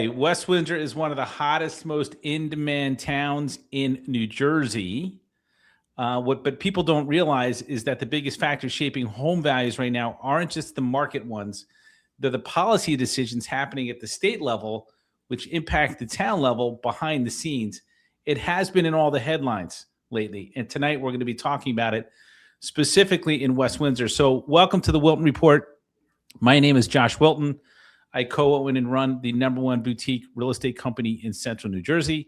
Okay, West Windsor is one of the hottest, most in-demand towns in New Jersey. But people don't realize is that the biggest factors shaping home values right now aren't just the market ones. They're the policy decisions happening at the state level, which impact the town level behind the scenes. It has been in all the headlines lately. And tonight we're going to be talking about it specifically in West Windsor. So welcome to the Wilton Report. My name is Josh Wilton. I co-own and run the #1 boutique real estate company in central New Jersey.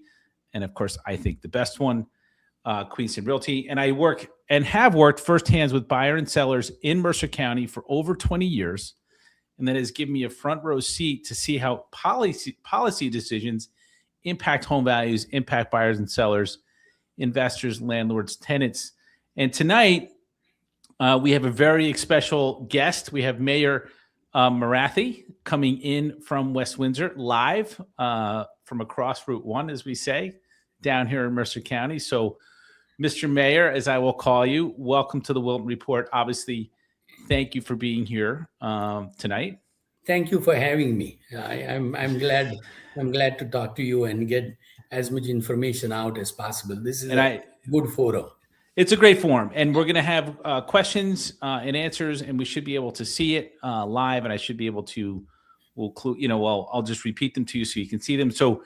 And of course, I think the best one, Queenston Realty. And I work and have worked firsthand with buyers and sellers in Mercer County for over 20 years. And that has given me a front row seat to see how policy decisions impact home values, impact buyers and sellers, investors, landlords, tenants. And tonight, we have a very special guest. We have Mayor Marathe coming in from West Windsor live from across Route 1, as we say, down here in Mercer County. So, Mr. Mayor, as I will call you, welcome to the Wilton Report. Obviously, thank you for being here tonight. Thank you for having me. I'm glad to talk to you and get as much information out as possible. This is a good forum. It's a great forum, and we're going to have questions and answers, and we should be able to see it live, and I should be able to, I'll just repeat them to you so you can see them. So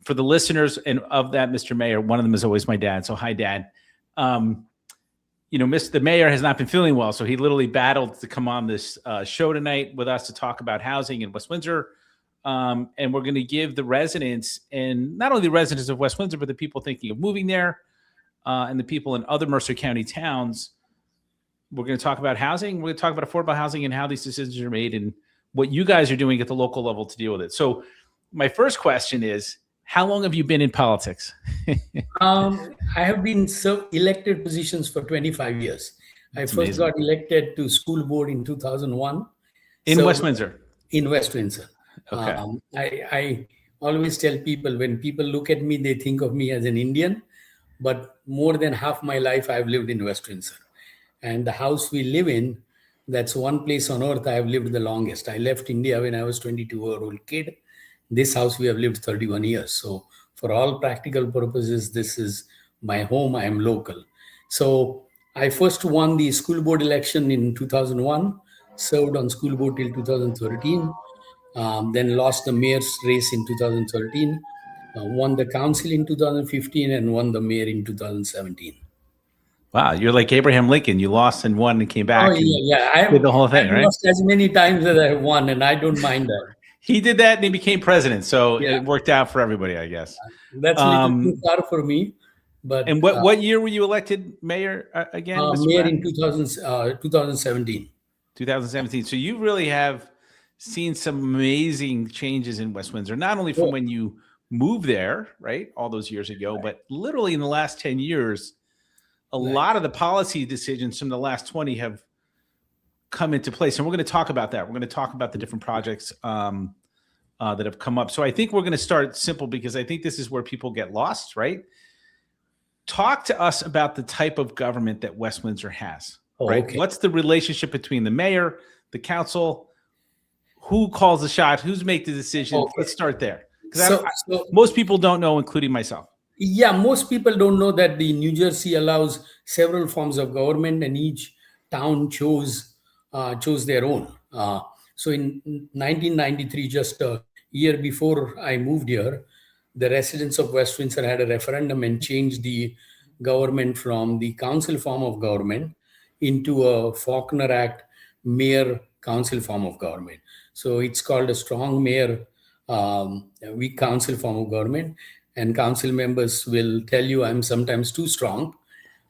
for the listeners and of that, Mr. Mayor, one of them is always my dad. So hi, Dad. The mayor has not been feeling well, so he literally battled to come on this show tonight with us to talk about housing in West Windsor. And we're going to give the residents, and not only the residents of West Windsor, but the people thinking of moving there, and the people in other Mercer County towns. We're going to talk about housing. We're going to talk about affordable housing and how these decisions are made and what you guys are doing at the local level to deal with it. So my first question is, how long have you been in politics? I have been elected positions for 25 years. That's first amazing. got elected to school board in 2001. In West Windsor? In West Windsor. Okay. I always tell people, when people look at me, they think of me as an Indian. But more than half my life, I've lived in West Windsor. And the house we live in, that's one place on earth I have lived the longest. I left India when I was a 22-year-old kid. This house we have lived 31 years. So for all practical purposes, this is my home. I am local. So I first won the school board election in 2001, served on school board till 2013, then lost the mayor's race in 2013. Won the council in 2015 and won the mayor in 2017. Wow, you're like Abraham Lincoln. You lost and won and came back. Oh, yeah. I did the whole thing, right? Lost as many times as I have won, and I don't mind that. He did that and he became president. So It worked out for everybody, I guess. That's a little too far for me. But and what year were you elected mayor again? Mayor in 2017. 2017. So you really have seen some amazing changes in West Windsor, not only from when you moved there, right, all those years ago, but literally in the last 10 years, a lot of the policy decisions from the last 20 have come into place. And we're going to talk about that. We're going to talk about the different projects that have come up. So I think we're going to start simple because I think this is where people get lost, right? Talk to us about the type of government that West Windsor has, right? Okay. What's the relationship between the mayor, the council, who calls the shot, who's make the decision? Okay. Let's start there. Because most people don't know, including myself. Yeah, most people don't know that the New Jersey allows several forms of government, and each town chose their own. So in 1993, just a year before I moved here, the residents of West Windsor had a referendum and changed the government from the council form of government into a Faulkner Act mayor council form of government. So it's called a strong mayor weak council form of government, and council members will tell you I'm sometimes too strong,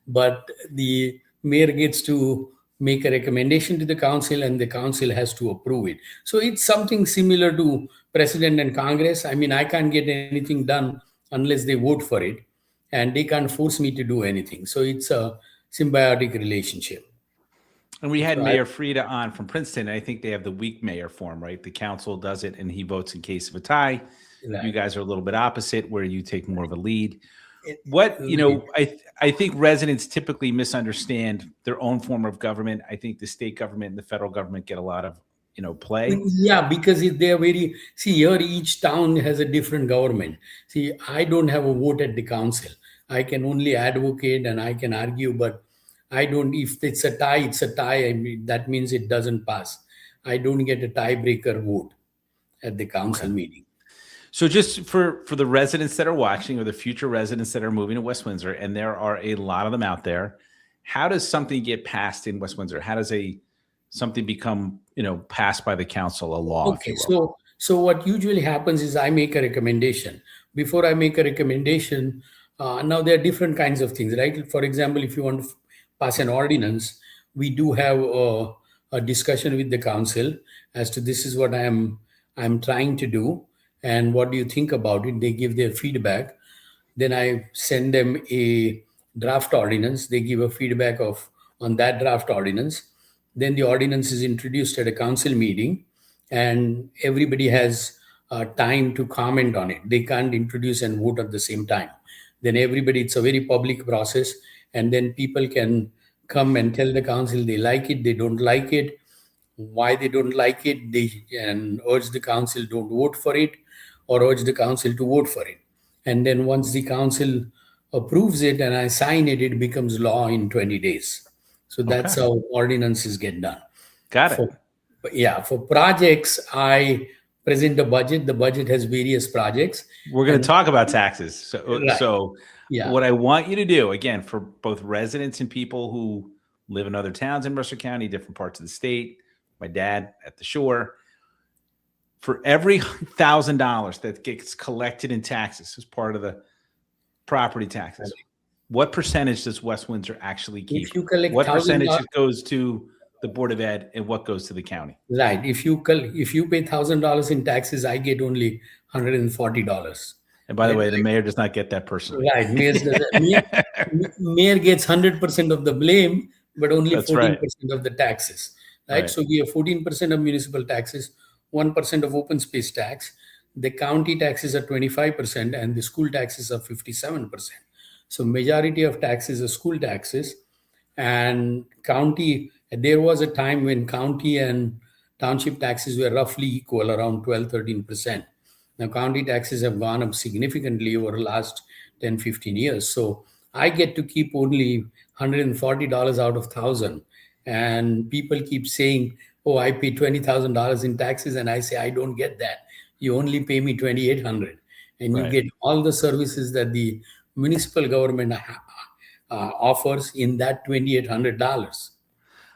but the mayor gets to make a recommendation to the council and the council has to approve it. So it's something similar to president and Congress. I mean, I can't get anything done unless they vote for it, and they can't force me to do anything. So it's a symbiotic relationship. And we had Mayor Frieda on from Princeton. I think they have the weak mayor form, right? The council does it and he votes in case of a tie. Right. You guys are a little bit opposite, where you take more of a lead. I think residents typically misunderstand their own form of government. I think the state government and the federal government get a lot of play? Yeah, because they are see, here each town has a different government. See, I don't have a vote at the council. I can only advocate and I can argue, but I don't, if it's a tie, it's a tie. I mean, that means it doesn't pass. I don't get a tiebreaker vote at the council meeting. So just for the residents that are watching or the future residents that are moving to West Windsor, and there are a lot of them out there, how does something get passed in West Windsor? How does something become, passed by the council, a law? Okay, so what usually happens is I make a recommendation. Before I make a recommendation, now there are different kinds of things, right? For example, if you want to pass an ordinance, we do have a discussion with the council as to this is what I'm trying to do, and what do you think about it? They give their feedback. Then I send them a draft ordinance. They give a feedback on that draft ordinance. Then the ordinance is introduced at a council meeting, and everybody has time to comment on it. They can't introduce and vote at the same time. Then it's a very public process, and then people can come and tell the council they like it, they don't like it, why they don't like it. They can urge the council don't vote for it, or urge the council to vote for it. And then once the council approves it and I sign it, it becomes law in 20 days. So that's how ordinances get done. Got it. For projects, I present a budget. The budget has various projects. We're going to talk about taxes. So Yeah. what I want you to do, again, for both residents and people who live in other towns in Mercer County, different parts of the state, my dad at the shore, for every $1,000 that gets collected in taxes as part of the property taxes, what percentage does West Windsor actually keep? If you collect what percentage goes to the Board of Ed and what goes to the county? Right. If you pay $1,000 in taxes, I get only $140. And by the way, the mayor does not get that personally. Right. Mayor gets 100% of the blame, but only 14% of the taxes. Right? So we have 14% of municipal taxes, 1% of open space tax. The county taxes are 25%, and the school taxes are 57%. So majority of taxes are school taxes, and county. There was a time when county and township taxes were roughly equal, around 12-13%. Now county taxes have gone up significantly over the last 10-15 years. So I get to keep only $140 out of 1,000. And people keep saying, oh, I pay $20,000 in taxes. And I say, I don't get that. You only pay me $2,800. And you get all the services that the municipal government offers in that $2,800.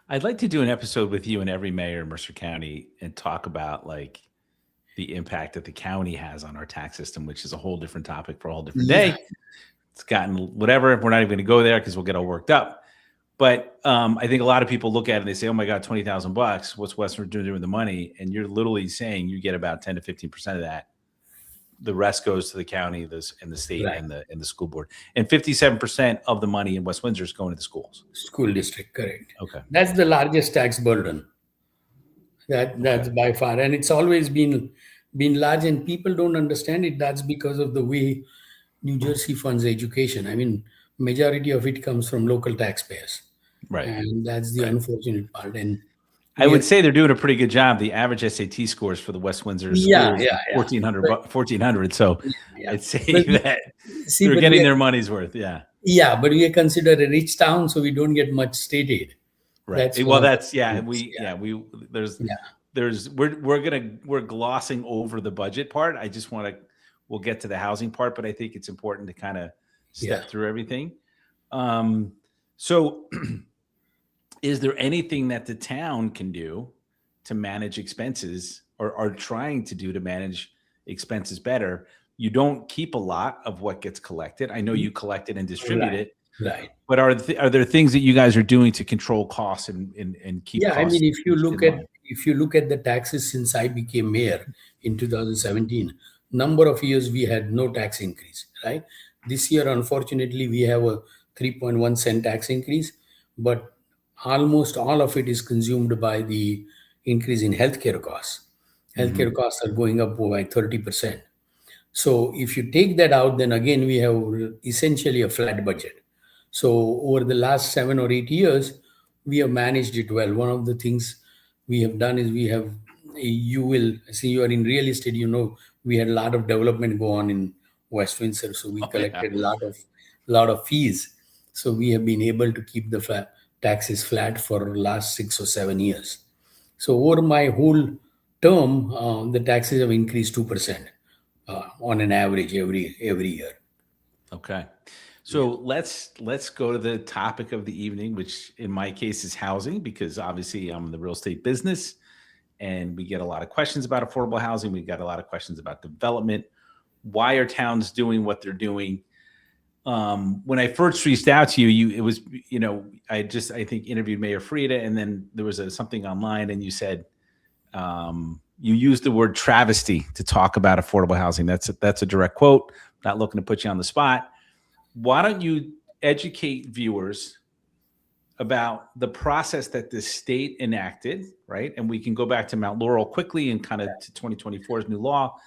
I'd like to do an episode with you and every mayor in Mercer County and talk about the impact that the county has on our tax system, which is a whole different topic for a whole different day. It's gotten whatever. We're not even going to go there because we'll get all worked up. But I think a lot of people look at it and they say, oh my God, $20,000. What's West Windsor doing with the money? And you're literally saying you get about 10 to 15% of that. The rest goes to the county, and the state, and the school board. And 57% of the money in West Windsor is going to the schools. School district, correct. Okay. That's the largest tax burden. That's by far. And it's always been large, and people don't understand it. That's because of the way New Jersey funds education. I mean, majority of it comes from local taxpayers. Right. And that's the unfortunate part. And I would say they're doing a pretty good job. The average SAT scores for the West Windsor schools, 1,400. So I'd say that they're getting their money's worth. Yeah. Yeah, but we are considered a rich town, so we don't get much state aid. Right. We're glossing over the budget part. I just we'll get to the housing part, but I think it's important to kind of step through everything. So is there anything that the town can do to manage expenses, or are trying to do to manage expenses better? You don't keep a lot of what gets collected. I know you collect it and distribute it. Right. But are there things that you guys are doing to control costs and keep costs? I mean, if you look at the taxes since I became mayor in 2017, number of years we had no tax increase, right? This year, unfortunately, we have a 3.1 cent tax increase, but almost all of it is consumed by the increase in healthcare costs. Healthcare costs are going up by 30%. So if you take that out, then again, we have essentially a flat budget. So over the last 7 or 8 years, we have managed it well. One of the things we have done is we have you will see, you are in real estate, we had a lot of development go on in West Windsor, so we collected a lot of fees. So we have been able to keep the taxes flat for last 6 or 7 years. So over my whole term, the taxes have increased 2% on an average every year. Okay. So let's go to the topic of the evening, which in my case is housing, because obviously I'm in the real estate business and we get a lot of questions about affordable housing. We got a lot of questions about development. Why are towns doing what they're doing? When I first reached out to you, it was, I think interviewed Mayor Frieda, and then there was something online, and you said, you used the word travesty to talk about affordable housing. That's a direct quote. Not looking to put you on the spot. Why don't you educate viewers about the process that the state enacted, right? And we can go back to Mount Laurel quickly and kind of to 2024's new law,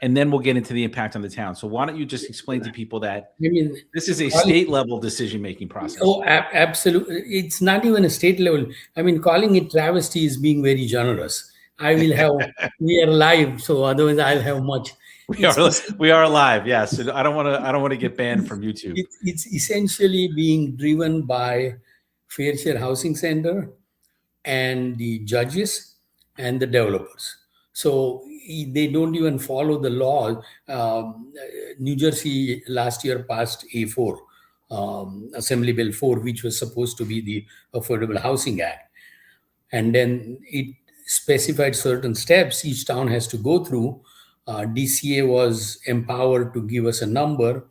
and then we'll get into the impact on the town. So why don't you just explain to people that this is a state level decision-making process? Oh, absolutely. It's not even a state level. I mean, calling it travesty is being very generous. We are live, so otherwise I'll have much. We are live, yes. I don't want to get banned from YouTube. It's essentially being driven by Fair Share Housing Center and the judges and the developers. So they don't even follow the law. New Jersey last year passed A4, Assembly Bill 4, which was supposed to be the Affordable Housing Act. And then it specified certain steps each town has to go through. DCA was empowered to give us a number.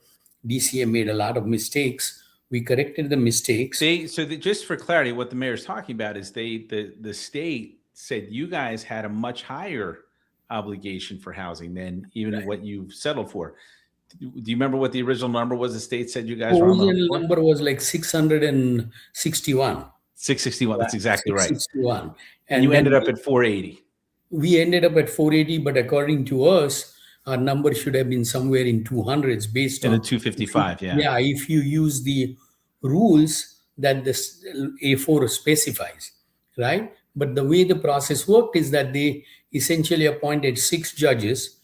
DCA made a lot of mistakes. We corrected the mistakes. Just for clarity, what the mayor's talking about is the state said you guys had a much higher obligation for housing than even what you've settled for. Do you remember what the original number was? The state said you guys were on the original number was like 661. 661. That's exactly 661. Right. And you ended up at 480. We ended up at 480, but according to us, our number should have been somewhere in 200s based on the 255. Yeah, if you use the rules that this A4 specifies, right? But the way the process worked is that they essentially appointed 6 judges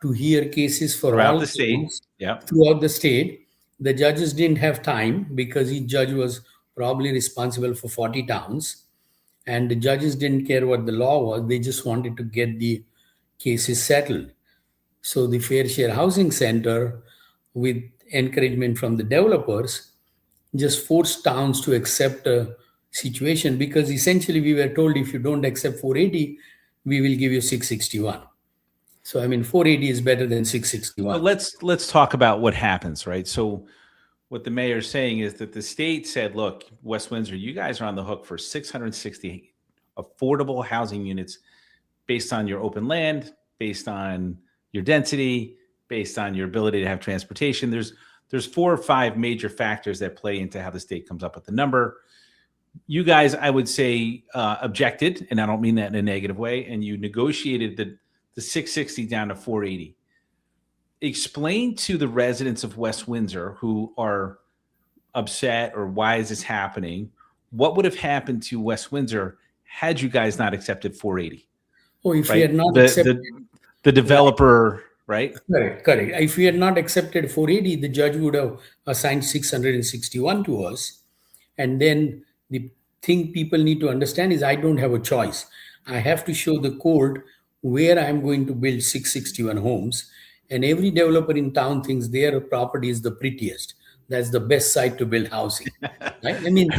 to hear cases for throughout all the state. Throughout the state. The judges didn't have time because each judge was probably responsible for 40 towns. And the judges didn't care what the law was. They just wanted to get the cases settled. So the Fair Share Housing Center, with encouragement from the developers, just forced towns to accept a situation, because essentially we were told if you don't accept 480, we will give you 661. So, I mean, 480 is better than 661. Let's talk about what happens, right? So what the mayor's saying is that the state said, look, West Windsor, you guys are on the hook for 660 affordable housing units based on your open land, based on your density, based on your ability to have transportation. There's 4 or 5 major factors that play into how the state comes up with the number. You guys, I would say, objected, and I don't mean that in a negative way, and you negotiated the 660 down to 480. Explain to the residents of West Windsor who are upset or why is this happening, what would have happened to West Windsor had you guys not accepted 480? Oh, if we had not accepted the developer, right? Correct. If we had not accepted 480, the judge would have assigned 661 to us. And then the thing people need to understand is I don't have a choice. I have to show the court where I'm going to build 661 homes. And every developer in town thinks their property is the prettiest. That's the best site to build housing. Right? I mean,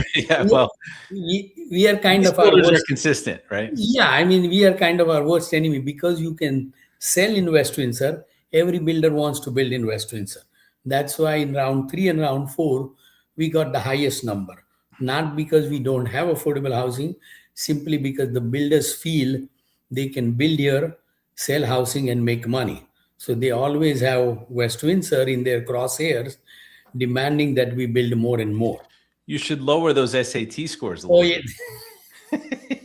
we are kind of our worst, are consistent, right? Yeah, I mean, we are kind of our worst enemy because you can sell in West Windsor. Every builder wants to build in West Windsor. That's why in round 3 and round 4, we got the highest number. Not because we don't have affordable housing, simply because the builders feel they can build here, sell housing, and make money. So they always have West Windsor in their crosshairs, demanding that we build more and more. You should lower those SAT scores a little bit.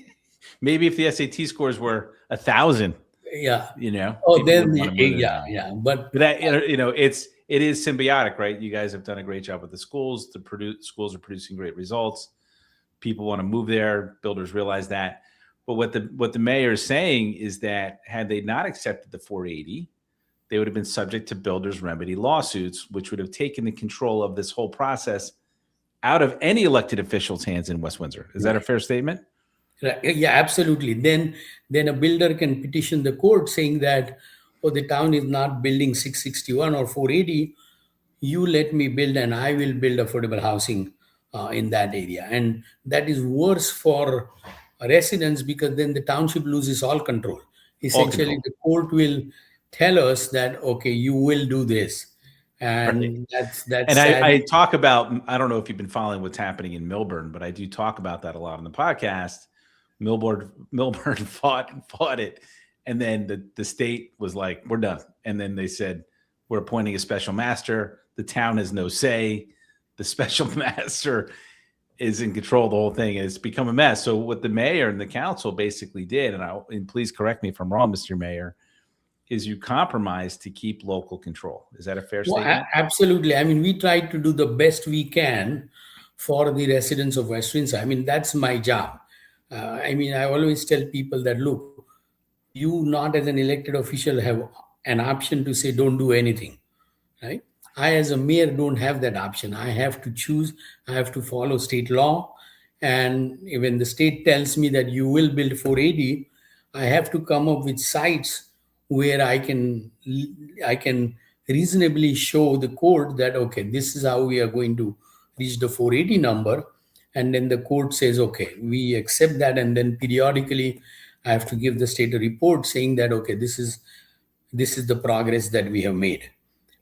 Maybe if the SAT scores were 1,000. Yeah. Then yeah. But that, it is symbiotic, right? You guys have done a great job with the schools. Schools are producing great results. People want to move there. Builders realize that. But what the mayor is saying is that had they not accepted the 480, they would have been subject to builders' remedy lawsuits, which would have taken the control of this whole process out of any elected official's hands in West Windsor. Is that a fair statement? Right. Yeah, absolutely. Then a builder can petition the court saying that, oh, the town is not building 661 or 480. You let me build and I will build affordable housing in that area. And that is worse for residents because then the township loses all control. Essentially, control. the court will tell us that, okay, you will do this. And that's And sad. I talk about, I don't know if you've been following what's happening in Milburn, but I do talk about that a lot on the podcast. Milburn fought it. And then the state was like, we're done. And then they said, we're appointing a special master. The town has no say. The special master is in control of the whole thing. And it's become a mess. So what the mayor and the council basically did, and please correct me if I'm wrong, Mr. Mayor, is you compromised to keep local control. Is that a fair statement? Absolutely. I mean, we tried to do the best we can for the residents of West Windsor. I mean, that's my job. I mean, I always tell people that, look, you not as an elected official have an option to say, don't do anything, right? I, as a mayor, don't have that option. I have to choose. I have to follow state law. And when the state tells me that you will build 480, I have to come up with sites where I can reasonably show the court that, okay, this is how we are going to reach the 480 number. And then the court says, okay, we accept that. And then periodically I have to give the state a report saying that, okay, this is the progress that we have made.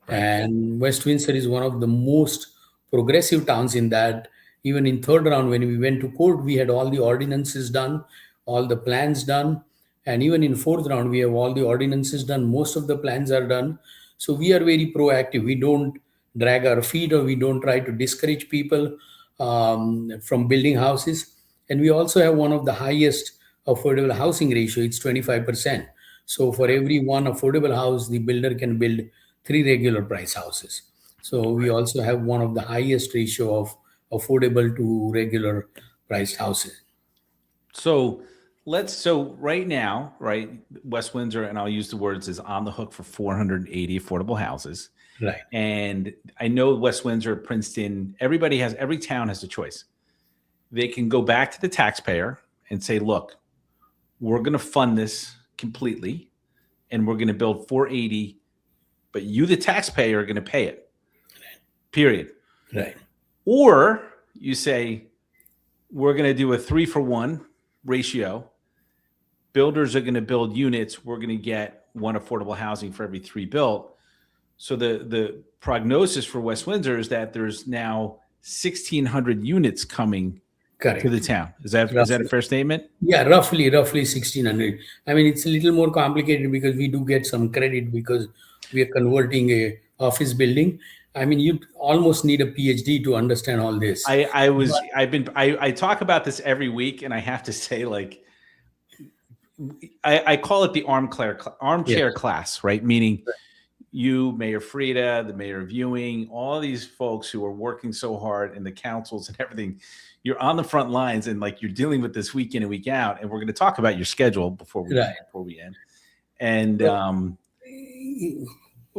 Right. And West Windsor is one of the most progressive towns in that. Even in third round, when we went to court, we had all the ordinances done, all the plans done. And even in fourth round, we have all the ordinances done. Most of the plans are done. So we are very proactive. We don't drag our feet or we don't try to discourage people from building houses. And we also have one of the highest affordable housing ratio. It's 25%. So for every one affordable house, the builder can build 3 regular price houses. So we also have one of the highest ratio of affordable to regular priced houses. So right now, right, West Windsor, and I'll use the words, is on the hook for 480 affordable houses. Right. And I know West Windsor, Princeton, every town has a choice. They can go back to the taxpayer and say, look, we're going to fund this completely and we're going to build 480, but you, the taxpayer, are going to pay it. Period. Right. Or you say, we're going to do a 3-for-1 ratio. Builders are going to build units. We're going to get 1 affordable housing for every 3 built. So the prognosis for West Windsor is that there's now 1,600 units coming to the town. Is that a fair statement? Yeah, roughly 1,600. I mean, it's a little more complicated because we do get some credit because we are converting a office building. I mean, you almost need a PhD to understand all this. I talk about this every week, and I have to say, like, I call it the armchair class, right? Meaning you, Mayor Frieda, the mayor of Ewing, all these folks who are working so hard in the councils and everything, you're on the front lines and like you're dealing with this week in and week out. And we're going to talk about your schedule before we end. And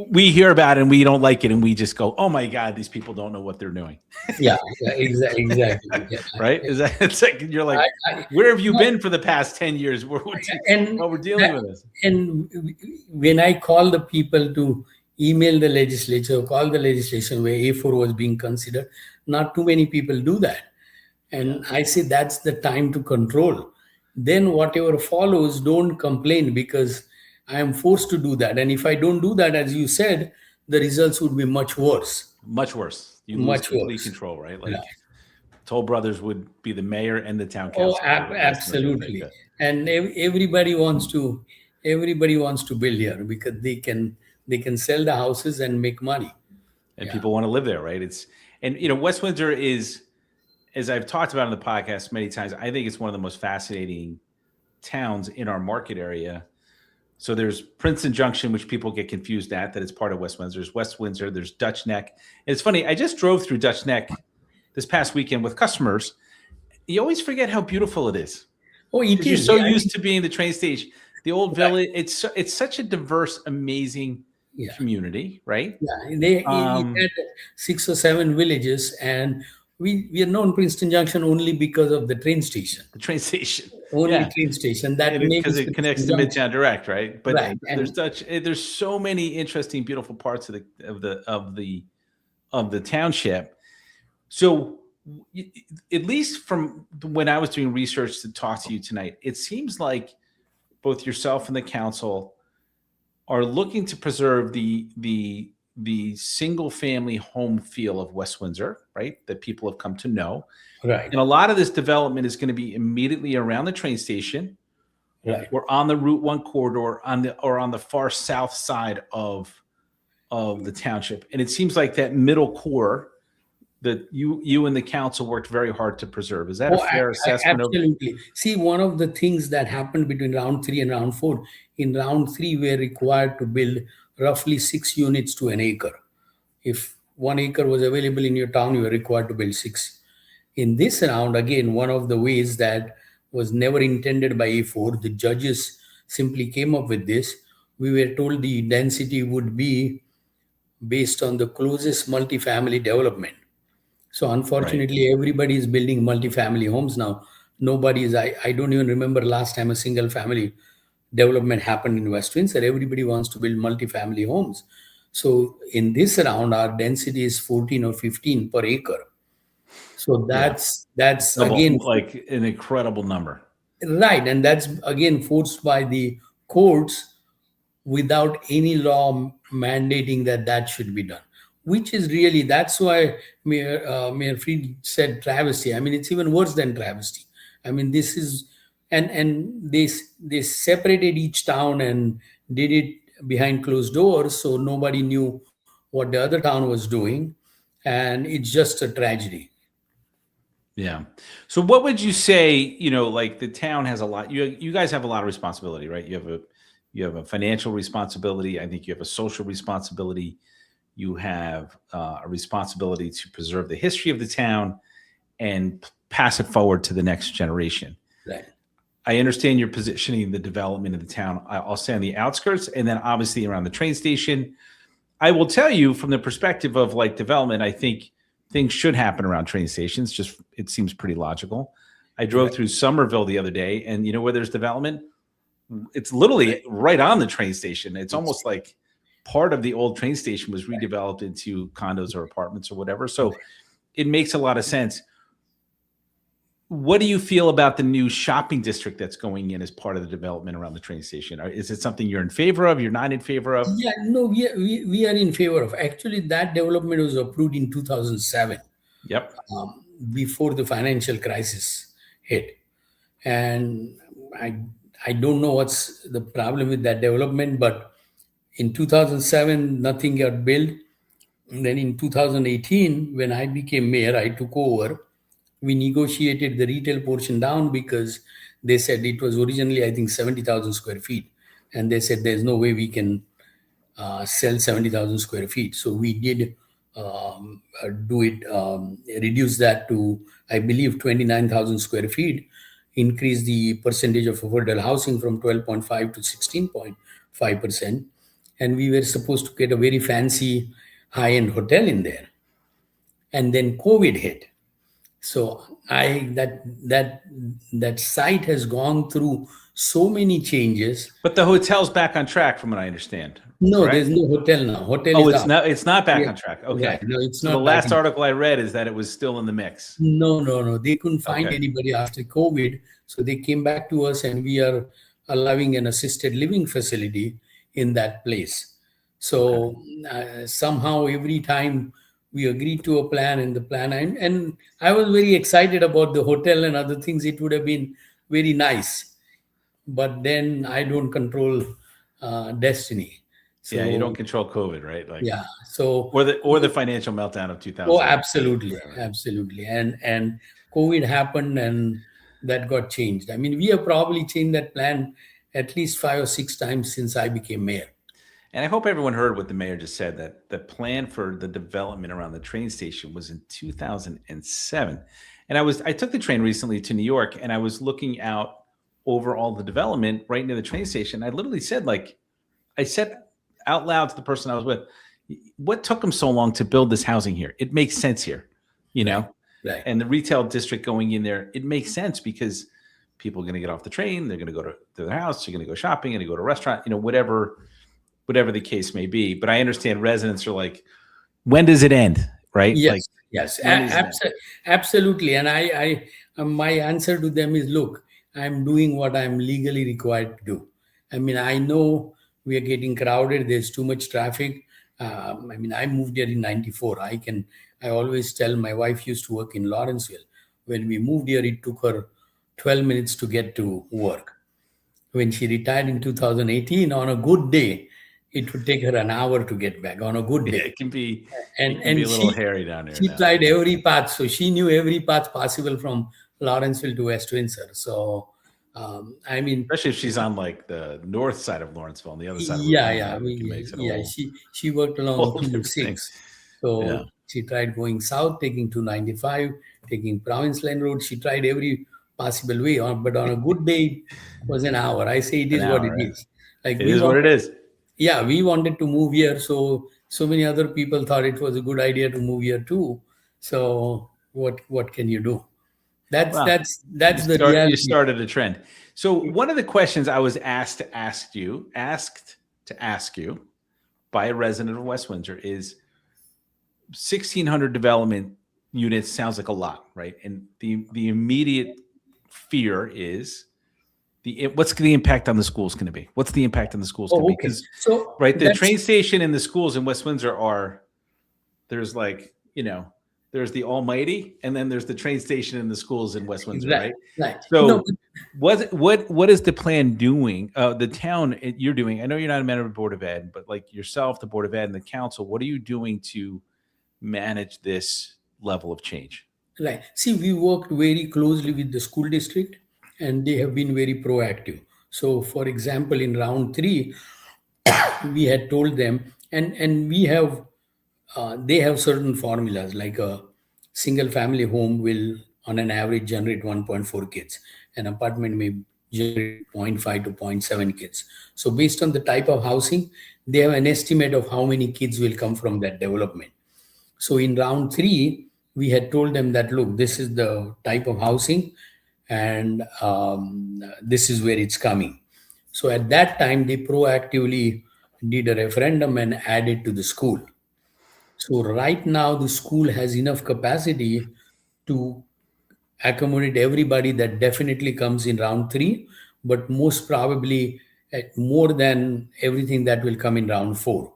we hear about it and we don't like it. And we just go, oh my God, these people don't know what they're doing. Yeah, exactly. Yeah. Right? It's like, you're like, where have you been for the past 10 years? We're dealing with this. And when I call the people to email the legislature, call the legislation where A4 was being considered, not too many people do that. And I say that's the time to control. Then whatever follows, don't complain because I am forced to do that. And if I don't do that, as you said, the results would be much worse. Much worse. You lose complete control, right? Like Toll Brothers would be the mayor and the town council. Oh, absolutely. And everybody wants to build here because they can sell the houses and make money. And people want to live there, right? West Windsor is, as I've talked about on the podcast many times, I think it's one of the most fascinating towns in our market area. So there's Princeton Junction, which people get confused at, that it's part of West Windsor. There's West Windsor. There's Dutch Neck. And it's funny. I just drove through Dutch Neck this past weekend with customers. You always forget how beautiful it is. Oh, it Because you're is. so Yeah, I used mean, to being the train station, the old right. village. It's such a diverse, amazing Yeah. community, right? Yeah, it had 6 or 7 villages, and we are known Princeton Junction only because of the train station, The train station, only yeah, train station. That and name because is it connects Princeton to Junction, Midtown Direct, right? But right? there's And such there's so many interesting, beautiful parts of the township. So, at least from when I was doing research to talk to you tonight, it seems like both yourself and the council are looking to preserve the single family home feel of West Windsor, right? That people have come to know. right, And a lot of this development is going to be immediately around the train station right. or on the Route 1 corridor on the far south side of the township. And it seems like that middle core that you and the council worked very hard to preserve. Is that a Oh, fair assessment of? absolutely. See, one of the things that happened between round three and round four, in round three, we are required to build roughly 6 units to an acre. If 1 acre was available in your town, you were required to build six. In this round, again, one of the ways that was never intended by A4, the judges simply came up with this. We were told the density would be based on the closest multifamily development. So Right. unfortunately, everybody is building multifamily homes now. Nobody is. I don't even remember last time a single family development happened in West Windsor. Everybody wants to build multifamily homes. So in this round, our density is 14 or 15 per acre. So Yeah. that's Double, again like an incredible number. right, and that's again forced by the courts without any law mandating that that should be done, which is really that's why Mayor Fried said travesty. I mean, it's even worse than travesty. I mean, this is and they separated each town and did it behind closed doors, so nobody knew what the other town was doing, and it's just a tragedy. Yeah. So what would you say, like the town has a lot, you guys have a lot of responsibility, right? You have a financial responsibility. I think you have a social responsibility. You have a responsibility to preserve the history of the town and pass it forward to the next generation. Right. I understand you're positioning the development of the town. I'll say on the outskirts and then obviously around the train station. I will tell you from the perspective of like development, I think things should happen around train stations. Just it seems pretty logical. I drove Right. through Somerville the other day, and you know where there's development? It's literally right on the train station. It's It's almost like part of the old train station was redeveloped into condos or apartments or whatever. So it makes a lot of sense. What do you feel about the new shopping district that's going in as part of the development around the train station? Is it something you're in favor of? You're not in favor of? yeah, no, we are in favor of. Actually, that development was approved in 2007, Yep. before the financial crisis hit. And I, I don't know what's the problem with that development, but in 2007, nothing got built. And then in 2018, when I became mayor, I took over. We negotiated the retail portion down because they said it was originally, I think, 70,000 square feet. And they said there's no way we can sell 70,000 square feet. So we did do it, reduce that to, I believe, 29,000 square feet, increase the percentage of affordable housing from 12.5 to 16.5%. And we were supposed to get a very fancy high end hotel in there. And then COVID hit. So that site has gone through so many changes. But the hotel's back on track, from what I understand. No, Correct? there's no hotel now. Hotel Oh, is it's up. not. It's not back Yeah, on track. right. Okay. No, it's So the not back last in. article I read is that it was still in the mix. No, no, no. They couldn't find Okay. anybody after COVID. So they came back to us and we are allowing an assisted living facility in that place. Okay. So somehow every time we agreed to a plan and the plan, and I was very excited about the hotel and other things. It would have been very nice. But then I don't control destiny. Yeah, you don't So control COVID, right? Like, yeah. So or the financial meltdown of oh, 2008, absolutely, whatever. absolutely. And COVID happened and that got changed. I mean, we have probably changed that plan at least 5 or 6 times since I became mayor. And I hope everyone heard what the mayor just said, that the plan for the development around the train station was in 2007. And I took the train recently to New York, and I was looking out over all the development right near the train station. I literally said, like, I said out loud to the person I was with, what took them so long to build this housing here? It makes sense here, you know? Right. And the retail district going in there, it makes sense because people are going to get off the train. They're going to go to their house. They're going to go shopping and go to a restaurant, you know, whatever the case may be. But I understand residents are like, when does it end? Right? Yes, like, yes, when is that? absolutely. And my answer to them is, look, I'm doing what I'm legally required to do. I mean, I know we are getting crowded. There's too much traffic. I mean, I moved here in '94. I always tell, my wife used to work in Lawrenceville. When we moved here, it took her 12 minutes to get to work. When she retired in 2018, on a good day, it would take her an hour to get back on a good day. Yeah, it can be And a little hairy down there. She now. tried every path, so she knew every path possible from Lawrenceville to West Windsor. So, I mean, especially if she's on like the north side of Lawrenceville, on the other side of she worked along 206. So yeah. she tried going south, taking 295, taking Province Line Road. She tried every possible way, but on a good day, it was an hour. I say it is what it is. Like, it is what it is. Yeah, we wanted to move here, so many other people thought it was a good idea to move here too. So what can you do? That's the reality. You started a trend. So one of the questions I was asked to ask you by a resident of West Windsor is 1,600 development units sounds like a lot, right? And the immediate fear is what's the impact on the schools going to be? What's the impact on the schools going to be? Because the train station and the schools in West Windsor there's like, you know, there's the almighty, and then there's the train station and the schools in West Windsor, right? Right. So what is the plan doing? The town you're doing, I know you're not a member of the Board of Ed, but like yourself, the Board of Ed and the council, what are you doing to manage this level of change? Right. See, we worked very closely with the school district, and they have been very proactive. So, for example, in round 3, we had told them, and we have, they have certain formulas, like a single family home will, on an average, generate 1.4 kids. An apartment may generate 0.5 to 0.7 kids. So, based on the type of housing, they have an estimate of how many kids will come from that development. So, in round 3, we had told them that, look, this is the type of housing, and this is where it's coming. So at that time, they proactively did a referendum and added to the school. So right now, the school has enough capacity to accommodate everybody that definitely comes in round 3, but most probably more than everything that will come in round 4.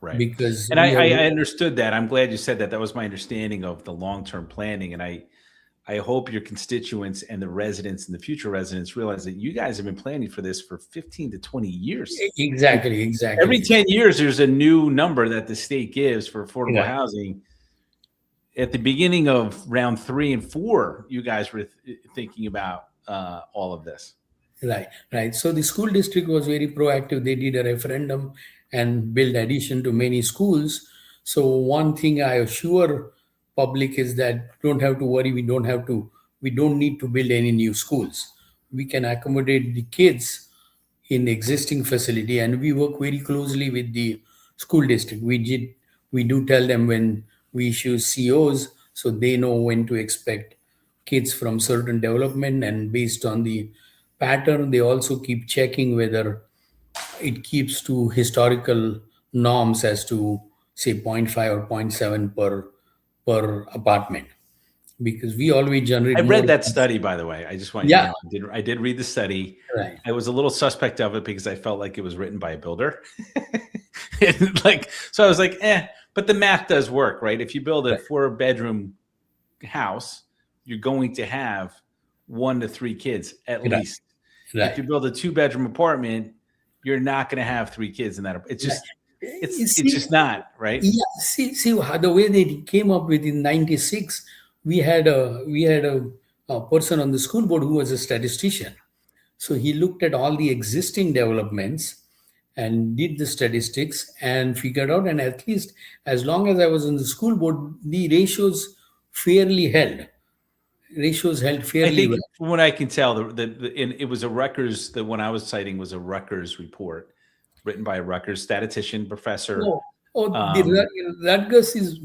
Right. Because I understood that. I'm glad you said that. That was my understanding of the long-term planning. And I hope your constituents and the residents and the future residents realize that you guys have been planning for this for 15 to 20 years. Exactly. Every 10 years, there's a new number that the state gives for affordable housing. At the beginning of round 3 and 4, you guys were thinking about all of this. Right. So the school district was very proactive. They did a referendum and built addition to many schools. So one thing I assure public is that don't have to worry. We don't need to build any new schools. We can accommodate the kids in the existing facility, and we work very closely with the school district. We do tell them when we issue COs, so they know when to expect kids from certain development, and based on the pattern, they also keep checking whether it keeps to historical norms as to, say, 0.5 or 0.7 per apartment, because we always generate. I read that study, by the way. I just want you to know, I did read the study. Right. I was a little suspect of it because I felt like it was written by a builder. So I was like, but the math does work, right? If you build a 4-bedroom house, you're going to have 1 to 3 kids at least. Right. If you build a 2-bedroom apartment, you're not going to have 3 kids in that. It's just, it's just not, right? Yeah. See how the way they came up with in '96. We had a person on the school board who was a statistician. So he looked at all the existing developments and did the statistics and figured out, and at least as long as I was on the school board, the ratios fairly held. ratios held I fairly think well. from what I can tell, and it was a Rutgers. The one I was citing was a Rutgers report written by a Rutgers statistician professor. Oh, the Um, Rutgers is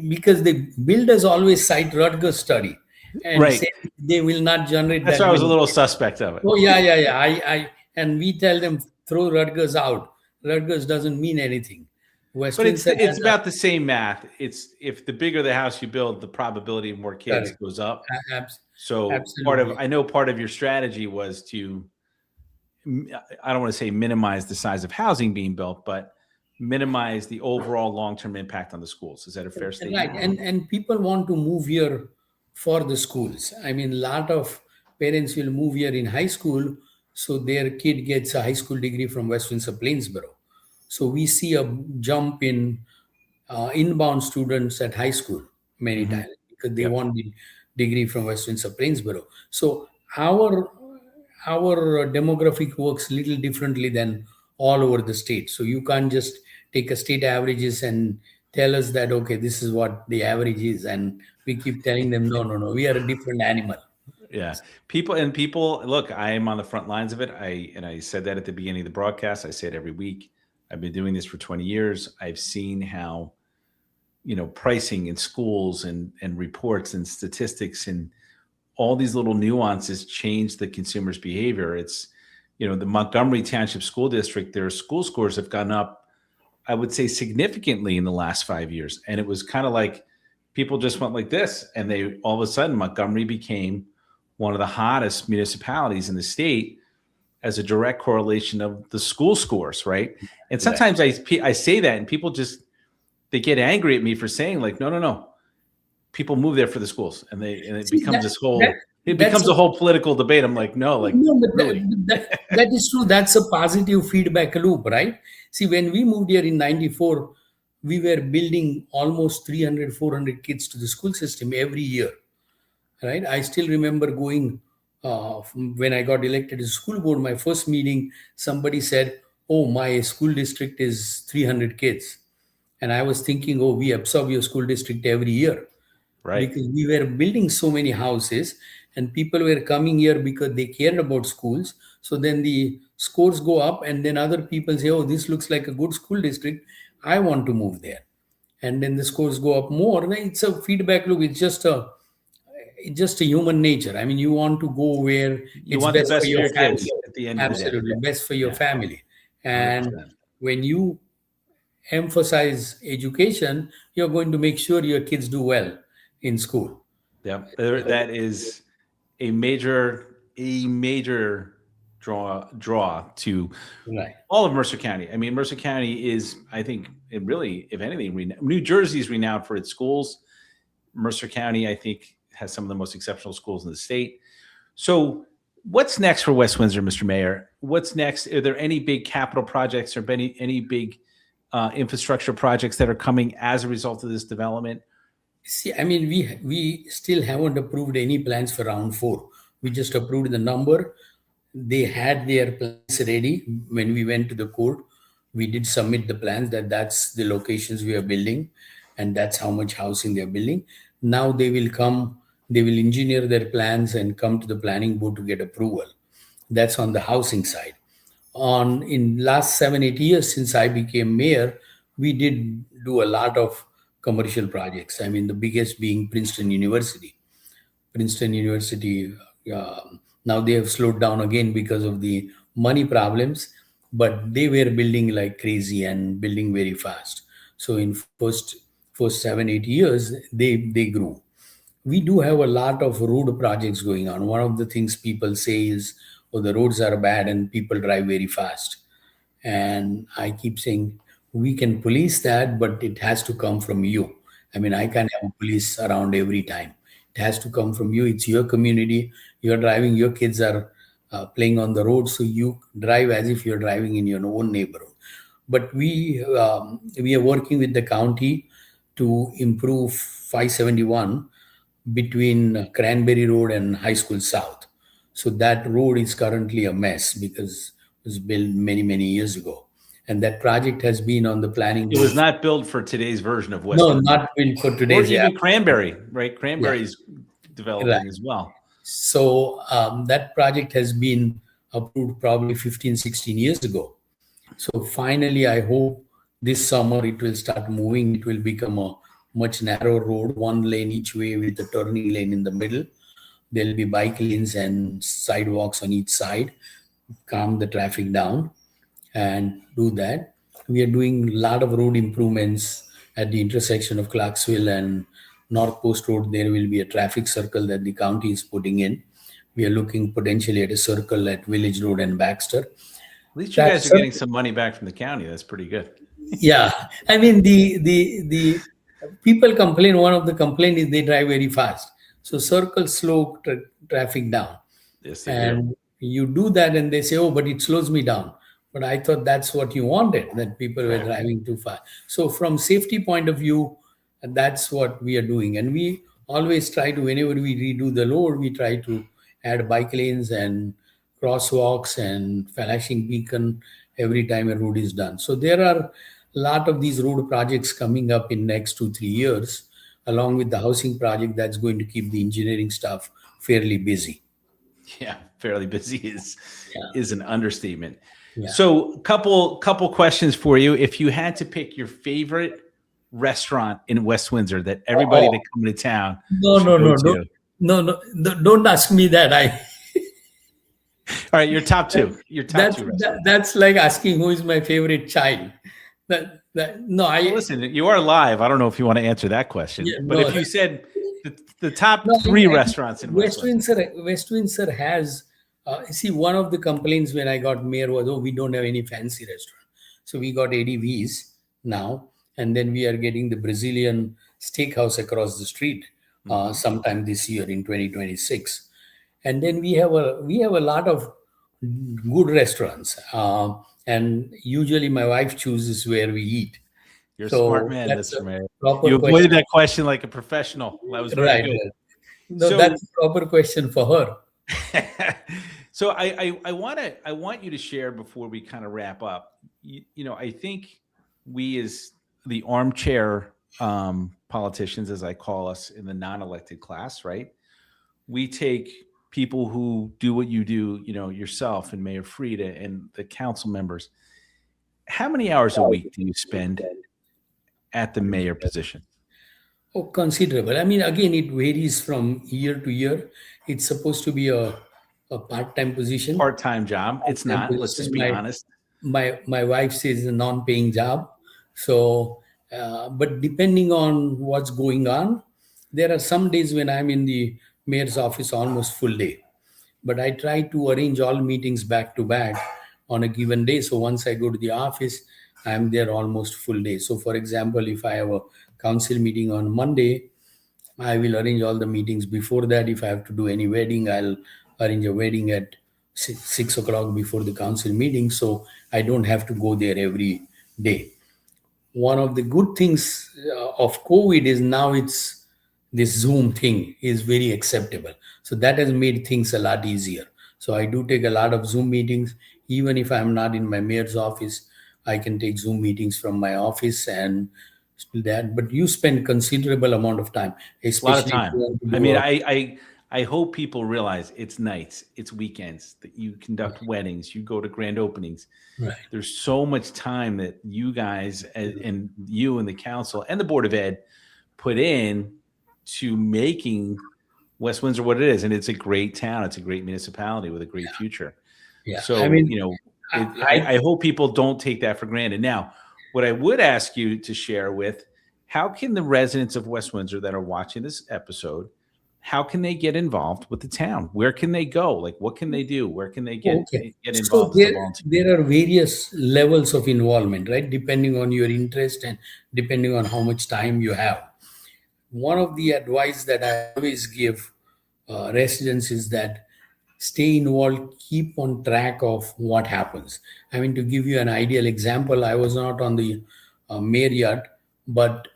because the builders always cite Rutgers study and right. say they will not generate That's that why I was a many. little suspect of it. Oh yeah. And we tell them throw Rutgers out. Rutgers doesn't mean anything. West But Windsor it's has a about the same math. It's if the bigger the house you build, the probability of more kids correct. goes up. Abs- So Absolutely. I know part of your strategy was to, I don't want to say minimize the size of housing being built, but minimize the overall long-term impact on the schools. Is that a fair statement? Right. And people want to move here for the schools. I mean, a lot of parents will move here in high school, so their kid gets a high school degree from West Windsor Plainsboro. So we see a jump in inbound students at high school many Mhm. times because they Yep. want the degree from West Windsor Plainsboro. So our demographic works little differently than all over the state. So you can't just take a state averages and tell us that okay, this is what the average is, and we keep telling them no, we are a different animal. Yeah. People look, I am on the front lines of it. I said that at the beginning of the broadcast. I say it every week. I've been doing this for 20 years. I've seen how, pricing in schools and reports and statistics and all these little nuances change the consumer's behavior. It's, the Montgomery Township School District, their school scores have gone up, I would say, significantly in the last 5 years. And it was kind of like people just went like this. And they all of a sudden, Montgomery became one of the hottest municipalities in the state as a direct correlation of the school scores, right? And sometimes I say that and people they get angry at me for saying like, no. People move there for the schools and it See, becomes this whole, that, it that's becomes a whole political debate. I'm like, no, like no, but really. that is true. That's a positive feedback loop, right? See, when we moved here in 94, we were building almost 300, 400 kids to the school system every year, right? I still remember going, when I got elected as school board, my first meeting, somebody said, oh, my school district is 300 kids. And I was thinking, oh, we absorb your school district every year. Right. Because we were building so many houses and people were coming here because they cared about schools. So then the scores go up and then other people say, oh, this looks like a good school district. I want to move there. And then the scores go up more. And it's a feedback loop. It's just a human nature. I mean, you want to go where You it's want the best best for for your your family. kids at the end of the day. Absolutely. Best for your Yeah. family. And 100%. when you emphasize education, you're going to make sure your kids do well in school. Yeah. That is a major draw to Right. all of Mercer County. I mean, Mercer County is, I think, it really, if anything, New Jersey is renowned for its schools. Mercer County, I think, has some of the most exceptional schools in the state. So what's next for West Windsor, Mr. Mayor? What's next? Are there any big capital projects or any big infrastructure projects that are coming as a result of this development? See, I mean, we still haven't approved any plans for round 4. We just approved the number. They had their plans ready when we went to the court. We did submit the plans that's the locations we are building, and that's how much housing they are building. Now they will engineer their plans and come to the planning board to get approval. That's on the housing side. In last 7-8 years since I became mayor, we did do a lot of commercial projects. I mean, the biggest being Princeton University. Princeton University, now they have slowed down again because of the money problems, but they were building like crazy and building very fast. So in first 7-8 years, they grew. We do have a lot of road projects going on. One of the things people say is, oh, the roads are bad and people drive very fast. And I keep saying, we can police that, but it has to come from you. I mean, I can't have police around every time. It has to come from you. It's your community. You're driving, your kids are playing on the road. So you drive as if you're driving in your own neighborhood. But we are working with the county to improve 571 between Cranberry Road and High School South. So that road is currently a mess because it was built many, many years ago. And that project has been on the planning board. It was not built for today's version of West No, Windsor. not built for Or today's. even Cranberry, right? Cranberry's developing as well. So that project has been approved probably 15, 16 years ago. So finally, I hope this summer it will start moving. It will become a much narrower road, one lane each way with a turning lane in the middle. There'll be bike lanes and sidewalks on each side, calm the traffic down and do that. We are doing a lot of road improvements at the intersection of 𝐂𝐎𝐍𝐶 and North Coast Road. There will be a traffic circle that the county is putting in. We are looking potentially at a circle at Village Road and Baxter. At least you guys are getting some money back from the county. That's pretty good. Yeah, I mean the people complain. One of the complaint is they drive very fast. So circles slow traffic down. Yes, they do. You do that and they say, oh, but it slows me down. But I thought that's what you wanted, that people were driving too fast. So from safety point of view, that's what we are doing. And we always try to, whenever we redo the road, we try to add bike lanes and crosswalks and flashing beacon every time a road is done. So there are a lot of these road projects coming up in next 2-3 years, along with the housing project that's going to keep the engineering staff fairly busy. Yeah, fairly busy is an understatement. Yeah. So couple questions for you. If you had to pick your favorite restaurant in West Windsor that everybody that come to town No, don't ask me that. All right, your top two. Your top two. That's like asking who is my favorite child. Listen, you are live. I don't know if you want to answer that question, but if you said the top three restaurants in West Windsor. West Windsor has, one of the complaints when I got mayor was, oh, we don't have any fancy restaurant. So we got ADVs now, and then we are getting the Brazilian steakhouse across the street sometime this year in 2026. And then we have a lot of good restaurants. And usually my wife chooses where we eat. You're a smart man, Mr. Mayor. You avoided that question like a professional. That was very good. No, so, that's a proper question for her. So I want you to share before we kind of wrap up. I think we as the armchair politicians, as I call us in the non-elected class, right? We take people who do what you do, yourself and Mayor Frieda and the council members. How many hours a week do you spend at the mayor position? Oh, considerable. I mean, again, it varies from year to year. It's supposed to be a part-time position. Part-time job. It's not. Let's just be honest. My wife says it's a non-paying job. So, but depending on what's going on, there are some days when I'm in the mayor's office almost full day. But I try to arrange all meetings back to back on a given day. So once I go to the office, I'm there almost full day. So for example, if I have a council meeting on Monday, I will arrange all the meetings before that. If I have to do any wedding, I'll arrange a wedding at 6 o'clock before the council meeting. So I don't have to go there every day. One of the good things of COVID is now this Zoom thing is very acceptable. So that has made things a lot easier. So I do take a lot of Zoom meetings. Even if I'm not in my mayor's office, I can take Zoom meetings from my office and that. But you spend considerable amount of time. Especially a lot of time. I mean, I hope people realize it's nights, it's weekends, that you conduct weddings, you go to grand openings. Right. There's so much time that you guys and you and the council and the Board of Ed put in to making West Windsor what it is. And it's a great town. It's a great municipality with a great future. Yeah. So, I mean, I hope people don't take that for granted. Now, what I would ask you to share with, how can the residents of West Windsor that are watching this episode, how can they get involved with the town? Where can they go? Like, what can they do? Where can they get involved? So there are various levels of involvement, right? Depending on your interest and depending on how much time you have. One of the advice that I always give residents is that stay involved, keep on track of what happens. I mean, to give you an ideal example, I was not on the mayor yet, but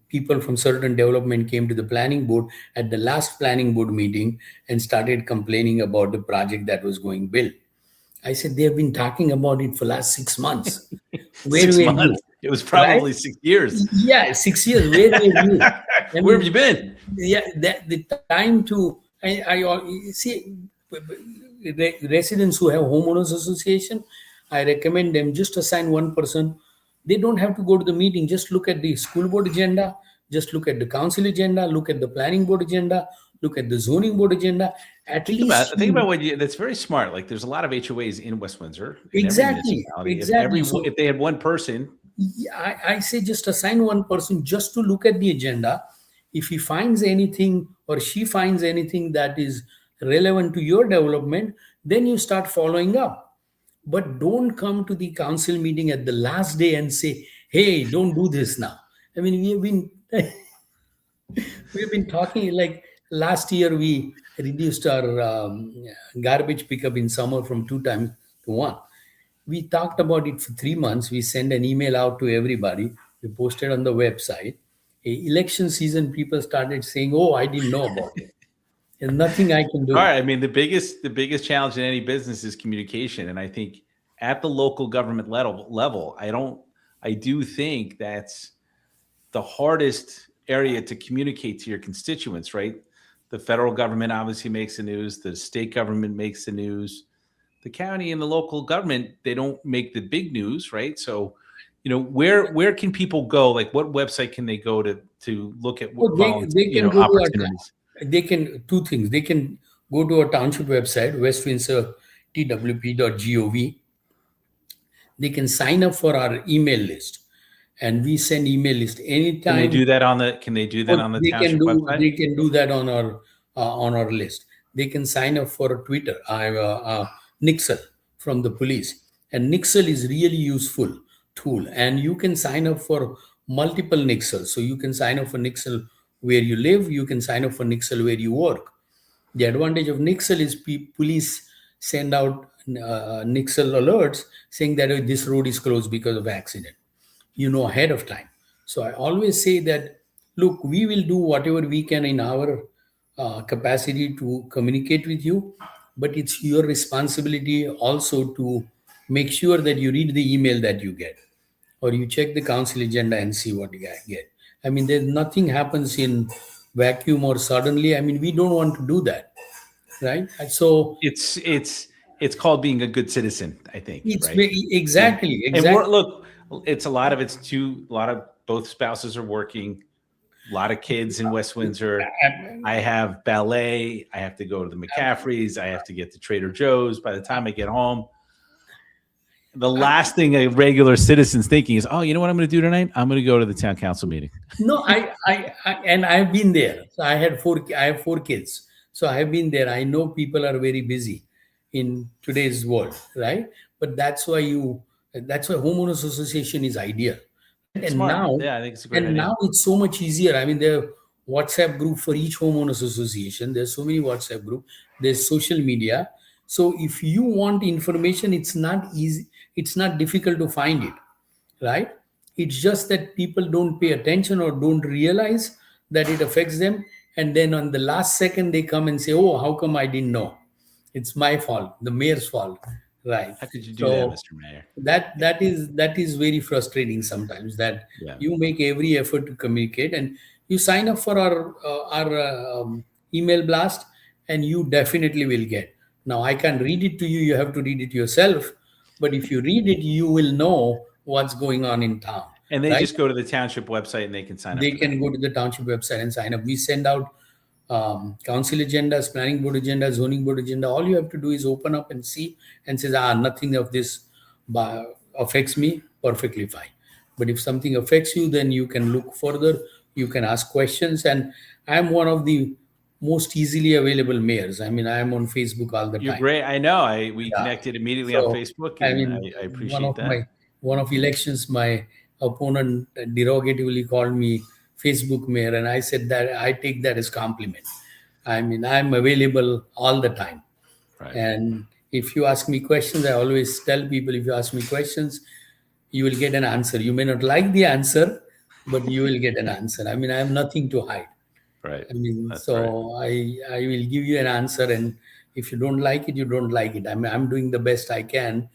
people from certain development came to the planning board at the last planning board meeting and started complaining about the project that was going built. I said, they have been talking about it for the last 6 months. Where 6 months. It was probably 6 years. Yeah, 6 years. Where were you? I Where have mean, you been? yeah, that the time to I see residents who have homeowners association. I recommend them just assign one person. They don't have to go to the meeting. Just look at the school board agenda. Just look at the council agenda. Look at the planning board agenda. Look at the zoning board agenda. At least Think about you what you. That's very smart. Like there's a lot of HOAs in West Windsor in every exactly municipality. exactly. So If they had one person, yeah, I say just assign one person just to look at the agenda. If he finds anything or she finds anything that is relevant to your development, then you start following up. But don't come to the council meeting at the last day and say, "Hey, don't do this now." I mean, we've been talking like last year we reduced our garbage pickup in summer from 2 times to one. We talked about it for 3 months. We sent an email out to everybody. We posted on the website. Election season, people started saying, "Oh, I didn't know about it." There's nothing I can all do. right. I mean, the biggest challenge in any business is communication, and I think at the local government level, I do think that's the hardest area to communicate to your constituents, right? The federal government obviously makes the news, the state government makes the news, the county and the local government, they don't make the big news, right? So, where can people go? Like what website can they go to look at So they can go to opportunities? they can two things. They can go to our township website, West Windsor twp.gov. They can sign up for our email list, and we send email list Can they anytime. do that on the township website? They can do that on our list. They can sign up for Twitter. I have Nixel from the police, and Nixel is really useful tool. And you can sign up for multiple Nixel. So you can sign up for Nixel where you live. You can sign up for Nixel where you work. The advantage of Nixel is police send out Nixel alerts saying that, "Oh, this road is closed because of accident." You know ahead of time. So I always say that, look, we will do whatever we can in our capacity to communicate with you, but it's your responsibility also to make sure that you read the email that you get or you check the council agenda and see what you get. I mean, there's nothing happens in vacuum or suddenly. I mean, we don't want to do that, right? So It's called being a good citizen, I think, it's right? exactly, And exactly. look, a lot of both spouses are working, a lot of kids in West Windsor. I have ballet. I have to go to the 𝐂𝐎𝐍𝐶's. I have to get to Trader Joe's. By the time I get home, the last thing a regular citizen's thinking is, "Oh, you know what I'm going to do tonight? I'm going to go to the town council meeting." No, and I've been there. So I have 4 kids. So I have been there. I know people are very busy in today's world, right? But that's why homeowners association is ideal. And Smart. now, Yeah, I think it's a great idea. it's so much easier. I mean, there are WhatsApp group for each homeowners association. There's so many WhatsApp group. There's social media. So if you want information, it's not easy. It's not difficult to find it, right? It's just that people don't pay attention or don't realize that it affects them. And then on the last second, they come and say, "Oh, how come I didn't know? It's my fault, the mayor's fault." Right. How could you do that, So Mr. Mayor? that is very frustrating sometimes that Yeah. you make every effort to communicate and you sign up for our email blast and you definitely will get. Now I can read it to you. You have to read it yourself. But if you read it, you will know what's going on in town, And they right? just go to the township website and they can sign up They for that. can go to the township website and sign up. We send out council agendas, planning board agenda, zoning board agenda. All you have to do is open up and see and says, nothing of this affects me, perfectly fine. But if something affects you, then you can look further, you can ask questions. And I'm one of the most easily available mayors. I mean, I am on Facebook all the You're time. great. I know. We Yeah. connected immediately on So, Facebook, I and mean, I appreciate that. one of elections, my opponent derogatively called me Facebook mayor, and I said that I take that as compliment. I mean, I'm available all the time, Right. and if you ask me questions, I always tell people, if you ask me questions, you will get an answer. You may not like the answer, but you will get an answer. I mean, I have nothing to hide. Right. I mean, That's right. so I will give you an answer, and if you don't like it, you don't like it. I mean, I'm doing the best I can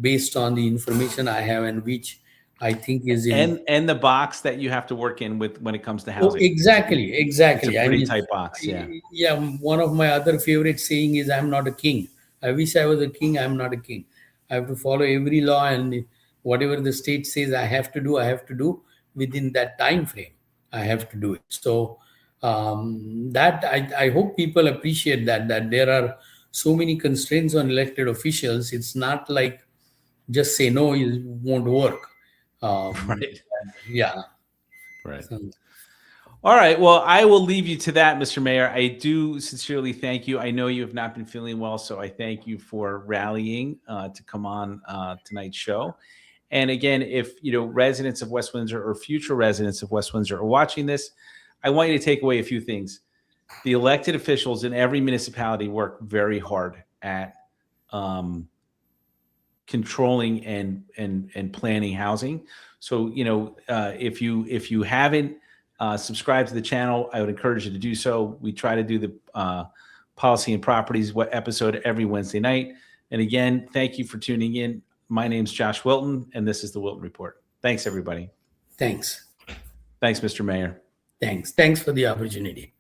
based on the information I have and which I think is in. And the box that you have to work in with when it comes to Oh, housing. exactly, It's exactly. a I pretty mean, tight box. Yeah. yeah. One of my other favorite saying is, "I'm not a king. I wish I was a king. I'm not a king. I have to follow every law, and whatever the state says I have to do, I have to do within that time frame. I have to do it." So that I hope people appreciate that there are so many constraints on elected officials. It's not like just say no, it won't work. Right. Yeah. Right. So, All right. Well, I will leave you to that, Mr. Mayor. I do sincerely thank you. I know you have not been feeling well, so I thank you for rallying to come on tonight's show. And again, if residents of West Windsor or future residents of West Windsor are watching this, I want you to take away a few things. The elected officials in every municipality work very hard at controlling and planning housing. So if you haven't subscribe to the channel, I would encourage you to do so. We try to do the policy and properties episode every Wednesday night. And again, thank you for tuning in. My name's Josh Wilton, and this is the Wilton Report. Thanks, everybody. thanks. Thanks, Mr. Mayor. Thanks for the opportunity.